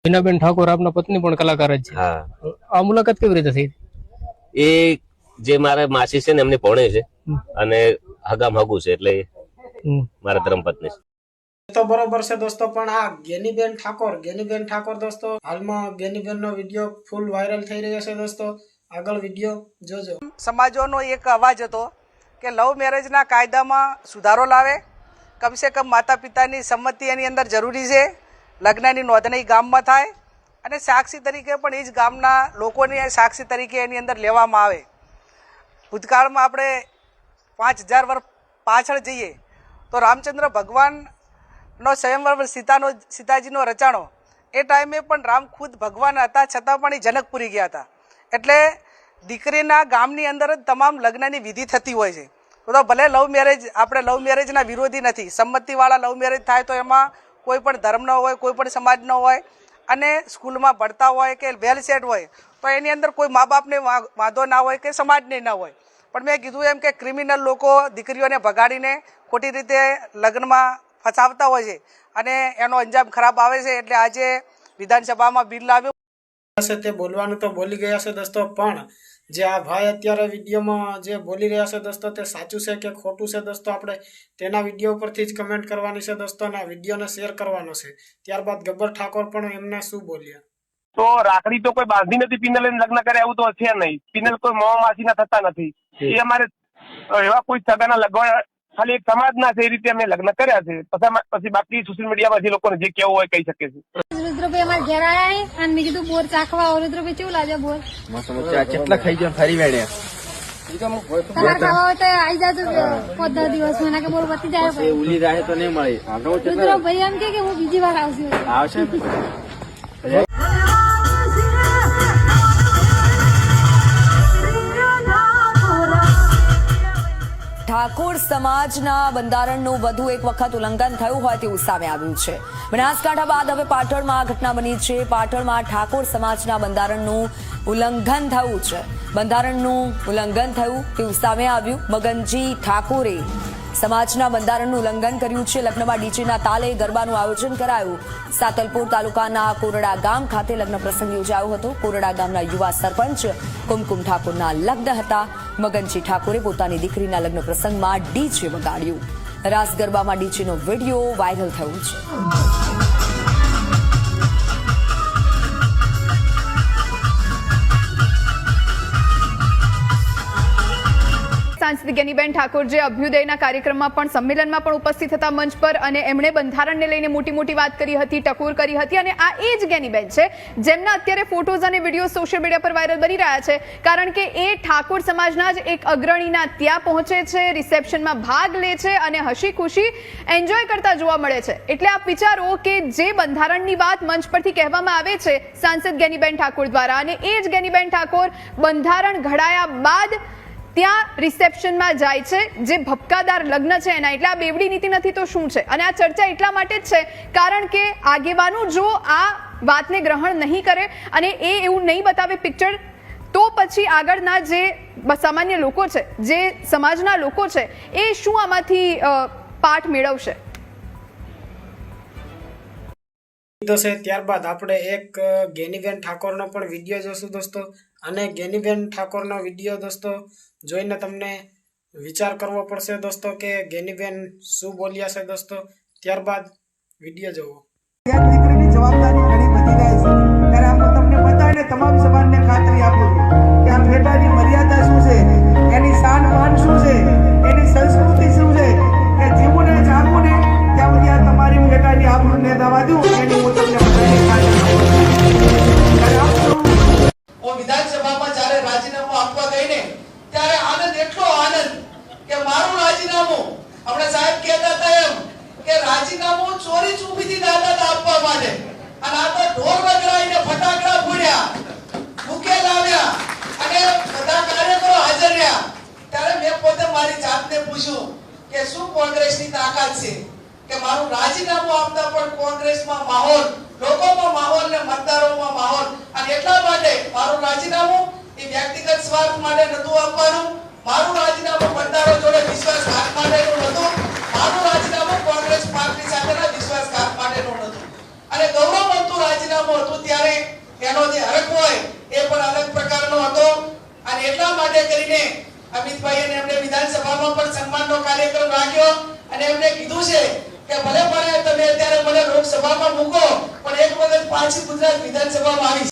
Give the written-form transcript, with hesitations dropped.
હિનાબેન ઠાકોર આપના પત્ની પણ કલાકાર જ છે. હા, આ મુલાકાત કેવી રીતે થઈ? એ જે મારા માસી છે ને એમની ભણે છે અને હગામ હગું છે એટલે મારા ધર્મપત્ની છે. તો બરોબર છે દોસ્તો, પણ આ ગેનીબેન ઠાકોર દોસ્તો હાલમાં ગેનીબેન નો વિડીયો ફૂલ વાયરલ થઈ રહ્યો છે દોસ્તો. આગળ વિડીયો જોજો. સમાજોનો એક અવાજ હતો કે લવ મેરેજના કાયદામાં સુધારો લાવે, કમસે કમ માતા પિતાની સંમતિ એની અંદર જરૂરી છે, લગ્નની નોંધણી ગામમાં થાય અને સાક્ષી તરીકે પણ એ જ ગામના લોકોની સાક્ષી તરીકે એની અંદર લેવામાં આવે. ભૂતકાળમાં આપણે 5000 વર્ષ પાછળ જઈએ તો રામચંદ્ર ભગવાનનો સ્વયંવર સીતાજીનો રચાણો એ ટાઈમે પણ રામ ખુદ ભગવાન હતા છતાં પણ એ જનકપુરી ગયા હતા. એટલે દીકરીના ગામની અંદર જ તમામ લગ્નની વિધિ થતી હોય છે. તો ભલે લવ મેરેજ, આપણે લવ મેરેજના વિરોધી નથી, સંમતિવાળા લવ મેરેજ થાય તો એમાં કોઈ પણ ધર્મનો હોય, કોઈ પણ સમાજનો હોય અને સ્કૂલમાં ભણતા હોય કે વેલ સેટ હોય તો એની અંદર કોઈ મા બાપને વાંધો ના હોય કે સમાજને ના હોય. પણ મેં કીધું એમ કે ક્રિમિનલ લોકો દીકરીઓને ભગાડીને ખોટી રીતે લગ્નમાં ફસાવતા હોય છે અને એનો અંજામ ખરાબ આવે છે. એટલે આજે વિધાનસભામાં બિલ લાવ્યું તે બોલવાનું તો બોલી ગયા છે દોસ્તો, પણ જે આ ભાઈ અત્યારે વિડીયોમાં જે બોલી રહ્યા છે દોસ્તો તે સાચું છે કે ખોટું છે દોસ્તો, આપણે તેના વિડીયો પરથી જ કમેન્ટ કરવાની છે દોસ્તો અને આ વિડીયોને શેર કરવાનો છે. ત્યારબાદ ગબ્બર ઠાકોર પણ એમને શું બોલ્યા. તો રાખડી તો કોઈ બાંધી નથી, પિનલ લગ્ન કરે એવું તો છે નહીં. પિનલ કોઈ મોં માસીના થતા નથી. એ અમારે એવા કોઈ સગાના લગવા ખાલી એક સમાજના છે એ રીતે અમે લગ્ન કર્યા છે. પછી બાકી સોશિયલ મીડિયામાં જે લોકોને જે કેવું હોય કહી શકે છે. રુદ્રભાઈ અમારા ઘેર આયા અને મેં કીધું બોર ચાખવા. રુદ્રભાઈ કેવું લાગે બોર? કેટલા ખાઈ ગયા ફરી વેડ્યા ખાવા હોય તો આવી જાજો 15 દિવસમાં કે બોર પતી જાય. ઉલી રાહે તો નહીં મળી. રુદ્રભાઈ એમ કે હું બીજી વાર આવશે. ઠાકોર સમાજના બંધારણનું વધુ એક વખત ઉલ્લંઘન થયું હોય તેવું સામે આવ્યું છે. બનાસકાંઠા બાદ હવે પાટણમાં આ ઘટના બની છે. પાટણમાં ઠાકોર સમાજના બંધારણનું ઉલ્લંઘન થયું છે. બંધારણનું ઉલ્લંઘન થયું તેવું સામે આવ્યું. મગનજી ઠાકોરે સમાજના બંધારણનું ઉલ્લંઘન કર્યું છે. લગ્નમાં ડીજેના તાલે ગરબાનું આયોજન કરાયું. સાતલપુર તાલુકાના કોરડા ગામ ખાતે લગ્ન પ્રસંગ યોજાયો હતો. કોરડા ગામના યુવા સરપંચ કુમકુમ ઠાકોરના લગ્ન હતા. મગનજી ઠાકોરે પોતાની દીકરીના લગ્ન પ્રસંગમાં ડીજે વગાડ્યું. રાસ ગરબામાં ડીજેનો વિડીયો વાયરલ થયો છે. સાંસદ ગેનીબેન ઠાકોર જે અભ્યુદયના કાર્યક્રમમાં પણ સંમેલનમાં પણ ઉપસ્થિત હતા મંચ પર અને એમણે બંધારણને લઈને મોટી વાત કરી હતી, ટકોર કરી હતી. અને આ એ જ ગેનીબેન છે જેમના અત્યારે ફોટોઝ અને વિડીયો સોશિયલ મીડિયા પર વાયરલ બની રહ્યા છે. કારણ કે એ ઠાકોર સમાજના જ એક અગ્રણીના ત્યાં પહોંચે છે, રિસેપ્શનમાં ભાગ લે છે અને હસી ખુશી એન્જોય કરતા જોવા મળે છે. એટલે આપ વિચારો કે જે બંધારણની વાત મંચ પરથી કહેવામાં આવે છે સાંસદ ગેનીબેન ઠાકોર દ્વારા, અને એ જ ગેનીબેન ઠાકોર બંધારણ ઘડાયા બાદ ત્યાં રિસેપ્શનમાં જાય છે જે ભપકાદાર લગ્ન છે એના. એટલે આ બેવડી નીતિ નથી તો શું છે? અને આ ચર્ચા એટલા માટે જ છે કારણ કે આગેવાનો જો આ વાતને ગ્રહણ નહીં કરે અને એ એવું નહીં બતાવે પિક્ચર, તો પછી આગળના જે સામાન્ય લોકો છે, જે સમાજના લોકો છે, એ શું આમાંથી પાઠ મેળવશે? ત્યારબાદ આપણે એક ગેનીબેન ઠાકોરનો પણ વિડીયો જોશું દોસ્તો, અને ગેનીબેન ઠાકોરનો વિડીયો દોસ્તો જોઈને તમને વિચાર કરવો પડશે દોસ્તો કે ગેનીબેન શું બોલ્યા છે દોસ્તો. ત્યારબાદ વિડીયો જોવો. દીકરીની જવાબદારી ઘણી બધી જાય છે ત્યારે હું તમને બતાવીને તમામ સમાજને ખાતરી આપું છું કે આ ભેટાની મર્યાદા શું છે, એની શાન માન શું છે, એની સંસ્કૃતિ શું છે, કે જીવું ને જાગવું ને ત્યાં સુધી આ તમારી ભેટાની આબરૂને દવા દઉં એની હું તમને બધાને ખાતરી આપું. હું વિધાનસભામાં જ્યારે રાજીનામું આપવા ગઈને ત્યારે આનંદ, એટલો આનંદ કે મારું રાજીનામું, આપણે સાહેબ કહેતા હતા એમ કે રાજીનામું ચોરી ચૂપીથી દાદા આપવા માટે, અને આ તો ઢોર વગડાઈને ફટાકડા ફોડ્યા, બુકે લાવ્યા અને બધા કાર્યકરો હાજર રહ્યા. ત્યારે મેં પોતે મારી જાતને પૂછ્યું કે શું કોંગ્રેસની તાકાત છે કે મારું રાજીનામું આપતા પણ કોંગ્રેસમાં માહોલ, લોકોમાં માહોલ ને મતદારોમાં માહોલ. અને એટલા માટે મારું રાજીનામું એ વ્યક્તિગત સ્વાર્થ માટે નતું આપવાનું. મારું રાજીનામું મતદારો જોડે વિશ્વાસઘાત માટેનું નતું. મારું રાજીનામું કોંગ્રેસ પાર્ટી સાથેના વિશ્વાસઘાત માટેનું નતું. અને ગૌરવવંતું રાજીનામું હતું હતું ત્યારે એનો જે હરખ હોય એ પણ અલગ પ્રકારનો હતો અને એટલા માટે કરીને અમિતભાઈ અને એમણે વિધાનસભામાં પણ સન્માનનો કાર્યક્રમ રાખ્યો અને એમણે કીધું છે કે ભલે પણ તમે અત્યારે મને લોકસભામાં મૂકો પણ એક વખત પાછી ગુજરાત વિધાનસભામાં આવી